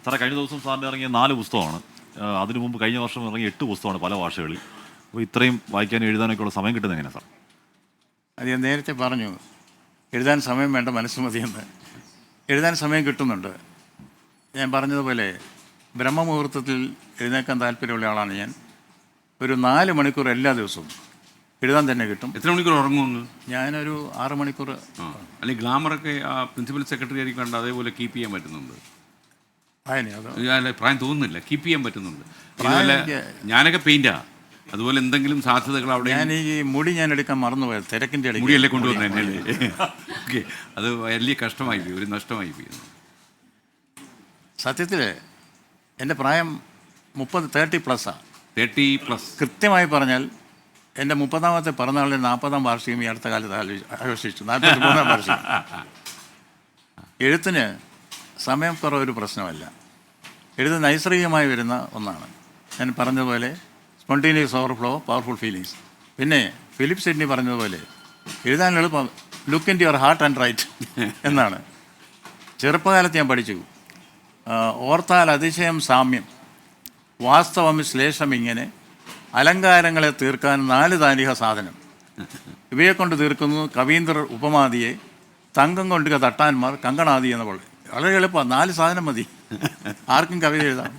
സാറേ, കഴിഞ്ഞ ദിവസം സാറിന് ഇറങ്ങിയ 4 പുസ്തകമാണ്. അതിനു മുമ്പ് കഴിഞ്ഞ വർഷം ഇറങ്ങിയ 8 പുസ്തകമാണ് പല ഭാഷകളിൽ. അപ്പോൾ ഇത്രയും വായിക്കാനും എഴുതാനൊക്കെ ഉള്ള സമയം കിട്ടുന്നത് എങ്ങനെയാണ് സാർ? അത് ഞാൻ നേരത്തെ പറഞ്ഞു, എഴുതാൻ സമയം വേണ്ട, മനസ്സ് മതിയെന്ന്. എഴുതാൻ സമയം കിട്ടുന്നുണ്ട്. ഞാൻ പറഞ്ഞതുപോലെ ബ്രഹ്മമുഹൂർത്തത്തിൽ എഴുന്നേക്കാൻ താല്പര്യമുള്ള ആളാണ് ഞാൻ. ഒരു 4 മണിക്കൂർ എല്ലാ ദിവസവും എഴുതാൻ തന്നെ കിട്ടും. എത്ര മണിക്കൂർ ഉറങ്ങുമെന്ന്? ഞാനൊരു 6 മണിക്കൂർ. അല്ലെങ്കിൽ ഗ്ലാമറൊക്കെ ആ പ്രിൻസിപ്പൽ സെക്രട്ടറി ആയിരിക്കും കണ്ട് അതേപോലെ കീപ്പ് ചെയ്യാൻ പറ്റുന്നുണ്ട്. അത് പ്രായം തോന്നുന്നില്ല, കീപ്പ് ചെയ്യാൻ പറ്റുന്നുണ്ട്. അതുപോലെ ഞാനൊക്കെ പെയിന്റാ, അതുപോലെ എന്തെങ്കിലും സാധ്യതകൾ അവിടെ. ഞാൻ ഈ മുടി ഞാൻ എടുക്കാൻ മറന്നുപോയത്, തിരക്കിൻ്റെ ഇടയിൽ മുടിയല്ലേ കൊണ്ടുവന്നല്ലേ? ഓക്കെ, അത് വലിയ കഷ്ടമായി പോയി, ഒരു നഷ്ടമായി പോയി. സത്യത്തിൽ എൻ്റെ പ്രായം 30+ 30+. കൃത്യമായി പറഞ്ഞാൽ എൻ്റെ 30ാമത്തെ പിറന്നാളിൻ്റെ 40ാം വാർഷികം ഈ അടുത്ത കാലത്ത് ആഘോഷിച്ചു. 43ാം വാർഷികം. എഴുത്തിന് സമയക്കുറവ് ഒരു പ്രശ്നമല്ല. എഴുത്ത് നൈസർഗികമായി വരുന്ന ഒന്നാണ്. ഞാൻ പറഞ്ഞതുപോലെ സ്പോണ്ടേനിയസ് ഓവർഫ്ലോ, പവർഫുൾ ഫീലിങ്സ്. പിന്നെ ഫിലിപ്പ് സിഡ്നി പറഞ്ഞതുപോലെ എഴുതാൻ എളുപ്പം, look into your heart and write എന്നാണ്. ചെറുപ്പകാലത്ത് ഞാൻ പഠിച്ചു, ഓർത്താൽ അതിശയം സാമ്യം, വാസ്തവം ശ്ലേഷം, ഇങ്ങനെ അലങ്കാരങ്ങളെ തീർക്കാൻ 4 താലിക സാധനം. ഇവയെ കൊണ്ട് തീർക്കുന്നു കവീന്ദ്രർ ഉപമാതിയെ, തങ്കം കൊണ്ട് തട്ടാന്മാർ കങ്കണാദി എന്ന പോലെ. വളരെ എളുപ്പമാണ്, 4 സാധനം മതി, ആർക്കും കവിത എഴുതാം.